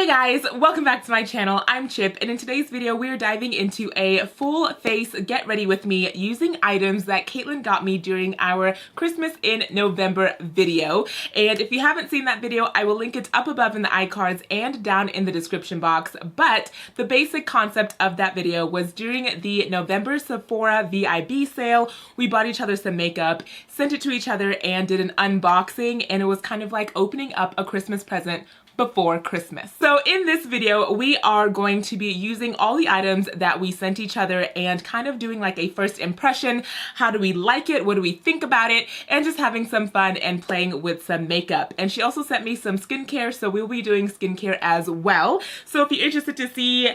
Hey guys, welcome back to my channel. I'm Chip, and in today's video we are diving into a full face get ready with me using items that Caitlin got me during our Christmas in November video. And if you haven't seen that video, I will link it up above in the iCards and down in the description box. But the basic concept of that video was during the November Sephora Vib sale, we bought each other some makeup, sent it to each other, and did an unboxing, and it was kind of like opening up a Christmas present before Christmas. So in this video, we are going to be using all the items that we sent each other and kind of doing like a first impression. How do we like it? What do we think about it? And just having some fun and playing with some makeup. And she also sent me some skincare, so we'll be doing skincare as well. So if you're interested to see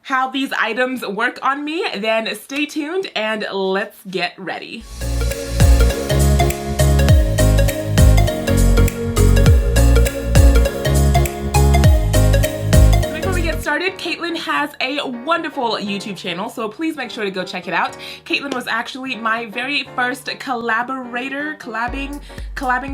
how these items work on me, then stay tuned and let's get ready. Caitlin has a wonderful YouTube channel, so please make sure to go check it out. Caitlin was actually my very first collabing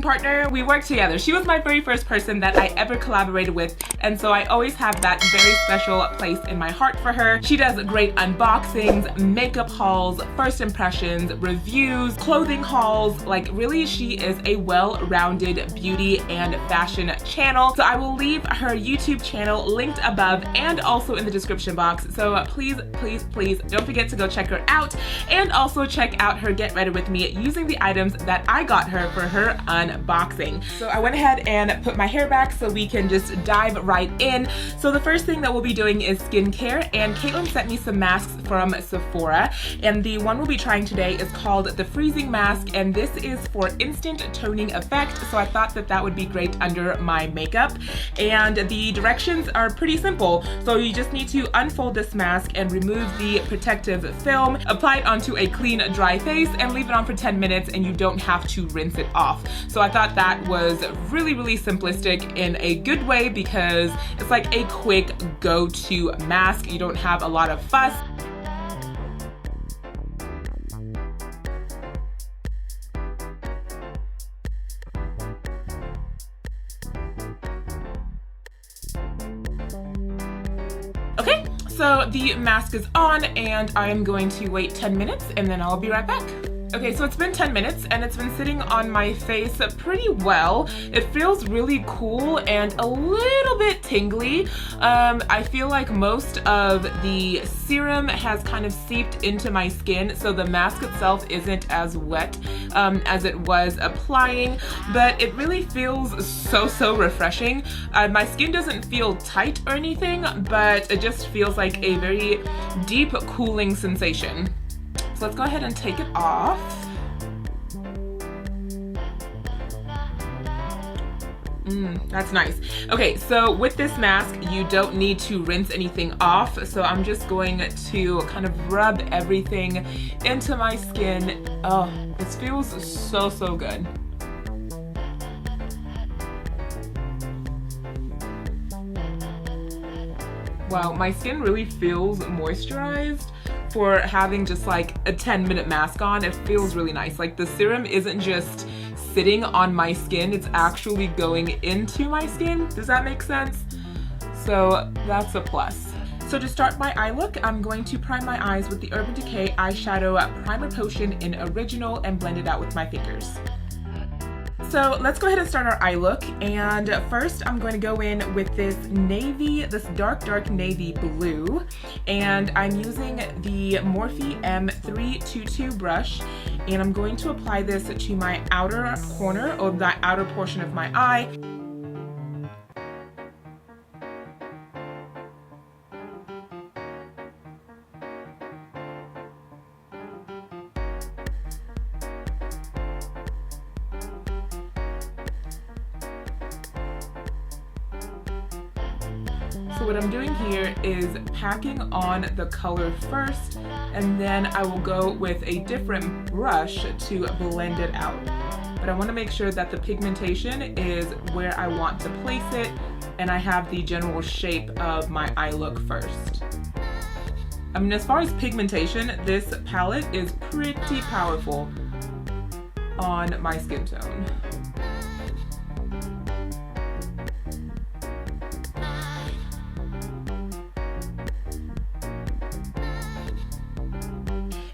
partner. We worked together. She was my very first person that I ever collaborated with, and so I always have that very special place in my heart for her. She does great unboxings, makeup hauls, first impressions, reviews, clothing hauls. Like, really, she is a well-rounded beauty and fashion channel. So I will leave her YouTube channel linked above and also in the description box. So please don't forget to go check her out, and also check out her get ready with me using the items that I got her for her unboxing. So I went ahead and put my hair back so we can just dive right in. So the first thing that we'll be doing is skincare, and Caitlin sent me some masks from Sephora, and the one we'll be trying today is called the Freezing Mask, and this is for instant toning effect. So I thought that that would be great under my makeup, and the directions are pretty simple. So you just need to unfold this mask and remove the protective film, apply it onto a clean, dry face, and leave it on for 10 minutes, and you don't have to rinse it off. So I thought that was really simplistic in a good way, because it's like a quick go-to mask. You don't have a lot of fuss. Okay, so the mask is on, and I'm going to wait 10 minutes and then I'll be right back. Okay, so it's been 10 minutes and it's been sitting on my face pretty well. It feels really cool and a little bit tingly. I feel like most of the serum has kind of seeped into my skin, so the mask itself isn't as wet as it was applying, but it really feels so refreshing. My skin doesn't feel tight or anything, but it just feels like a very deep cooling sensation. So let's go ahead and take it off. That's nice. Okay, so with this mask, you don't need to rinse anything off. So I'm just going to kind of rub everything into my skin. Oh, this feels so good. Wow, my skin really feels moisturized for having just like a 10-minute mask on. It feels really nice. Like, the serum isn't just sitting on my skin, it's actually going into my skin. Does that make sense? So that's a plus. So to start my eye look, I'm going to prime my eyes with the Urban Decay Eyeshadow Primer Potion in Original and blend it out with my fingers. So let's go ahead and start our eye look, and first I'm going to go in with this dark navy blue, and I'm using the Morphe M322 brush, and I'm going to apply this to my outer corner, or the outer portion of my eye. So what I'm doing here is packing on the color first, and then I will go with a different brush to blend it out. But I want to make sure that the pigmentation is where I want to place it, and I have the general shape of my eye look first. I mean, as far as pigmentation, this palette is pretty powerful on my skin tone.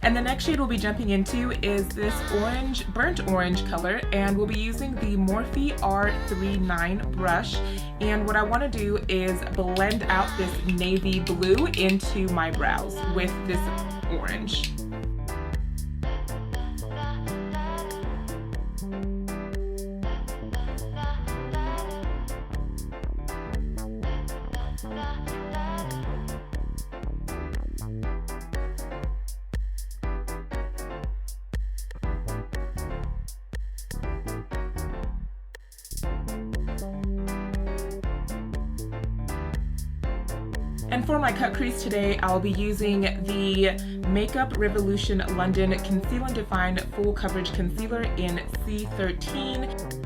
And the next shade we'll be jumping into is this orange, burnt orange color, and we'll be using the Morphe R39 brush. And what I want to do is blend out this navy blue into my brows with this orange. And for my cut crease today, I'll be using the Makeup Revolution London Conceal and Define Full Coverage Concealer in C13.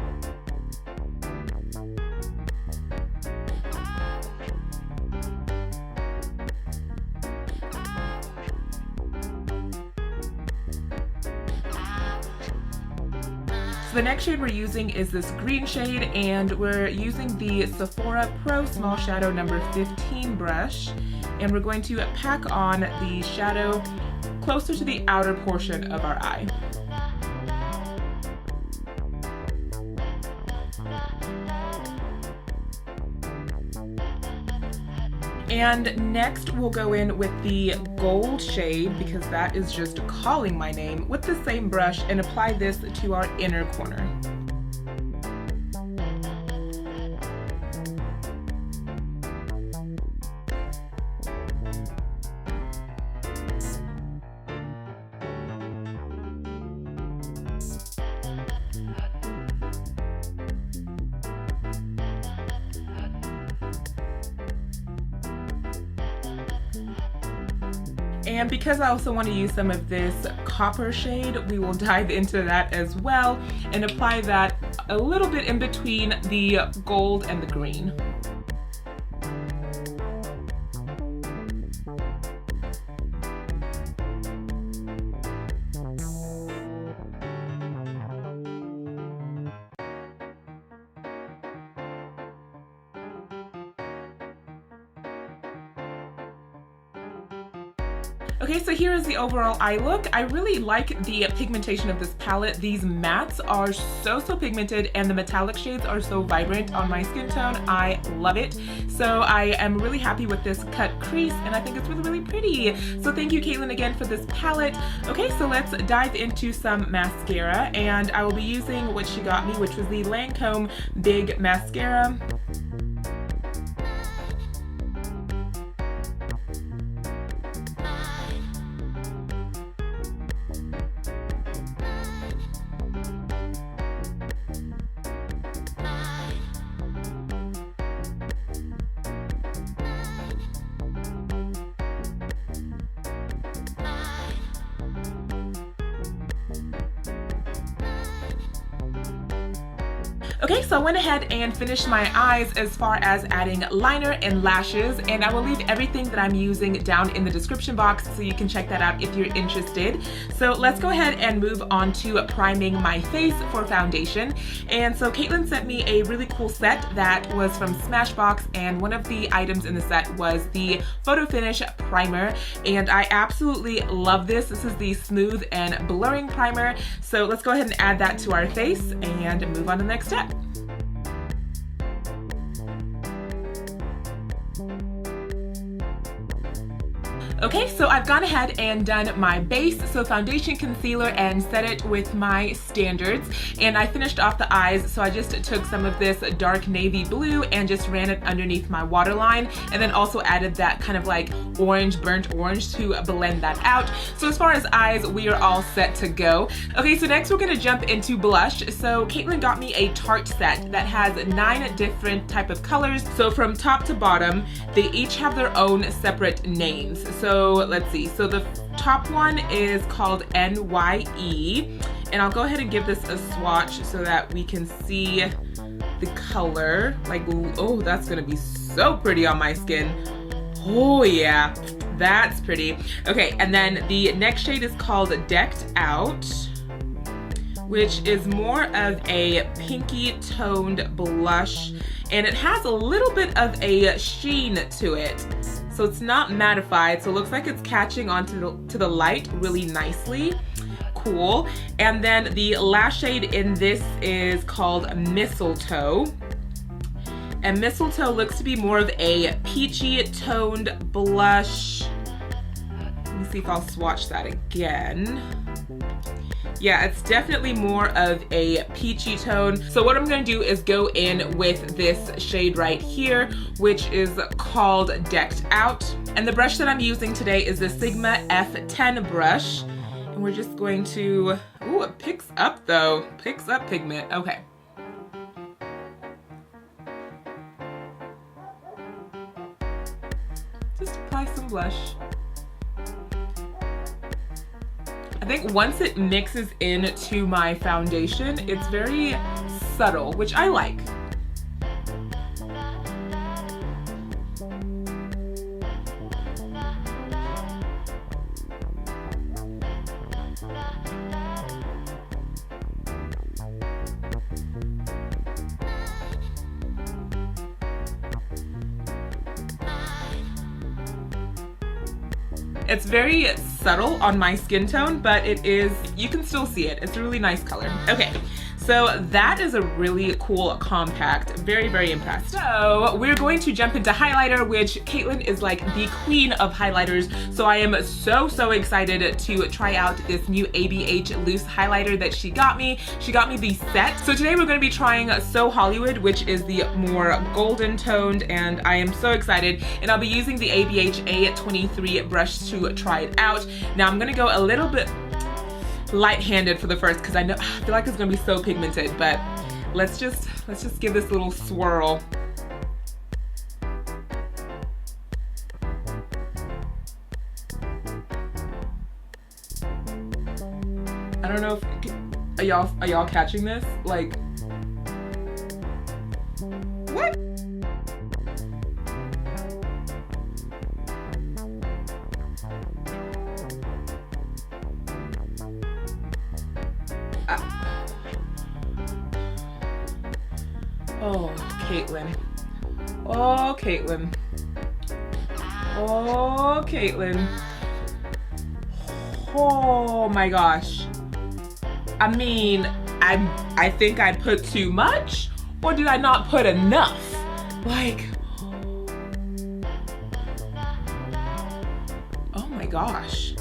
The next shade we're using is this green shade, and we're using the Sephora Pro Small Shadow number 15 brush, and we're going to pack on the shadow closer to the outer portion of our eye. And next we'll go in with the gold shade, because that is just calling my name, with the same brush, and apply this to our inner corner. And because I also want to use some of this copper shade, we will dive into that as well and apply that a little bit in between the gold and the green. Okay, so here is the overall eye look. I really like the pigmentation of this palette. These mattes are so pigmented, and the metallic shades are so vibrant on my skin tone. I love it. So I am really happy with this cut crease, and I think it's really pretty. So thank you, Caitlin, again for this palette. Okay, so let's dive into some mascara, and I will be using what she got me, which was the LANCôME Big Mascara. Okay, so I went ahead and finished my eyes as far as adding liner and lashes, and I will leave everything that I'm using down in the description box so you can check that out if you're interested. So let's go ahead and move on to priming my face for foundation. And so Caitlin sent me a really cool set that was from Smashbox, and one of the items in the set was the Photo Finish Primer, and I absolutely love this. This is the Smooth and Blurring Primer. So let's go ahead and add that to our face and move on to the next step. Okay, so I've gone ahead and done my base, so foundation, concealer, and set it with my standards. And I finished off the eyes, so I just took some of this dark navy blue and just ran it underneath my waterline, and then also added that kind of like orange, burnt orange to blend that out. So as far as eyes, we are all set to go. Okay, so next we're gonna jump into blush. So Caitlin got me a Tarte set that has 9 different type of colors. So from top to bottom, they each have their own separate names. So let's see, so the top one is called NYE, and I'll go ahead and give this a swatch so that we can see the color. Like, oh, that's gonna be so pretty on my skin. Oh yeah, that's pretty. Okay, and then the next shade is called Decked Out, which is more of a pinky toned blush, and it has a little bit of a sheen to it. So it's not mattified, so it looks like it's catching onto the light really nicely. Cool. And then the last shade in this is called Mistletoe. And Mistletoe looks to be more of a peachy toned blush. Let me see if I'll swatch that again. Yeah, it's definitely more of a peachy tone. So what I'm gonna do is go in with this shade right here, which is called Decked Out. And the brush that I'm using today is the Sigma F10 brush. And we're just going to, ooh, it picks up though. Picks up pigment, okay. Just apply some blush. I think once it mixes into my foundation, it's very subtle, which I like. It's very subtle on my skin tone, but it is, you can still see it. It's a really nice color. Okay, so that is a really cool compact. Very, very impressed. So we're going to jump into highlighter, which Caitlin is like the queen of highlighters. So I am so excited to try out this new ABH loose highlighter that she got me. She got me the set. So today we're going to be trying So Hollywood, which is the more golden toned, and I am so excited. And I'll be using the ABH A23 brush to try it out. Now I'm going to go a little bit light-handed for the first, because I feel like it's gonna be so pigmented, but let's just give this a little swirl. I don't know if are y'all catching this? Like, what? Oh, Caitlin. Oh, Caitlin. Oh, Caitlin. Oh my gosh. I mean, I think I put too much, or did I not put enough? Like, oh my gosh.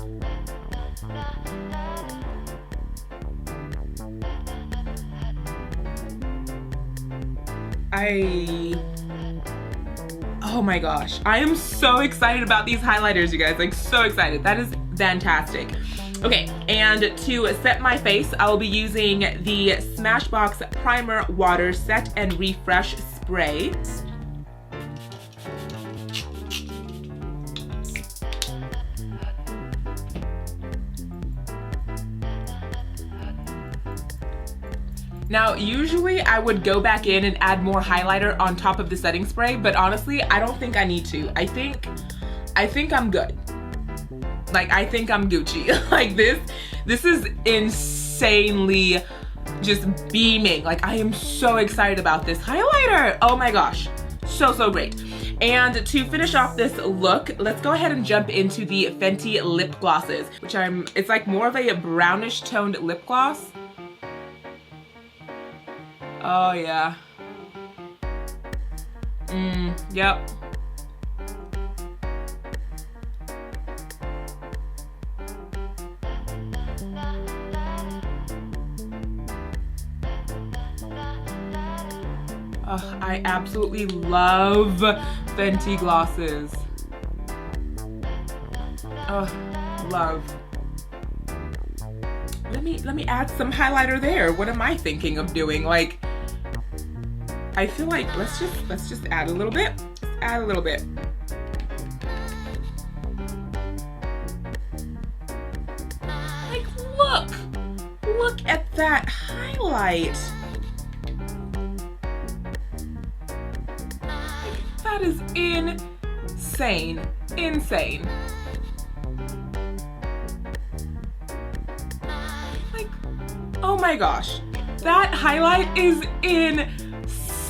Oh my gosh, I am so excited about these highlighters, you guys, like so excited. That is fantastic. Okay, and to set my face, I will be using the Smashbox Primer Water Set and Refresh Spray. Now, usually I would go back in and add more highlighter on top of the setting spray, but honestly, I don't think I need to. I think I'm good. Like, I think I'm Gucci. Like, this is insanely just beaming. Like, I am so excited about this highlighter. Oh my gosh, so great. And to finish off this look, let's go ahead and jump into the Fenty lip glosses, which it's like more of a brownish toned lip gloss. Oh yeah. Yep. Oh, I absolutely love Fenty glosses. Oh, love. Let me add some highlighter there. What am I thinking of doing? Like, I feel like let's just add a little bit. Just add a little bit. Like, look at that highlight. That is insane. Insane. Like, oh my gosh. That highlight is insane.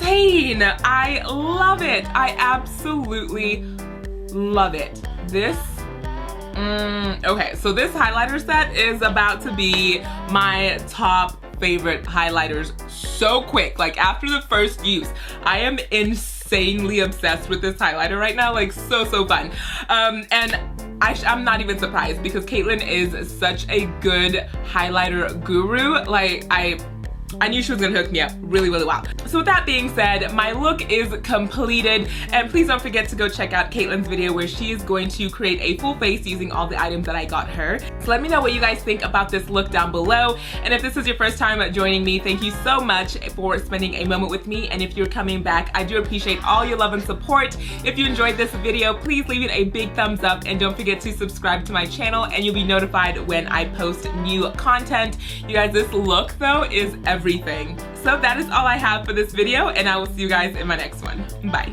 I love it. I absolutely love it. This, okay, so this highlighter set is about to be my top favorite highlighters so quick. Like after the first use, I am insanely obsessed with this highlighter right now, like so fun. And I'm not even surprised because Caitlin is such a good highlighter guru. Like I knew she was gonna hook me up really well. So with that being said, my look is completed, and please don't forget to go check out Caitlin's video where she is going to create a full face using all the items that I got her. So let me know what you guys think about this look down below, and if this is your first time joining me, thank you so much for spending a moment with me, and if you're coming back, I do appreciate all your love and support. If you enjoyed this video, please leave it a big thumbs up, and don't forget to subscribe to my channel, and you'll be notified when I post new content. You guys, this look though is everything. So that is all I have for this video, and I will see you guys in my next one. Bye.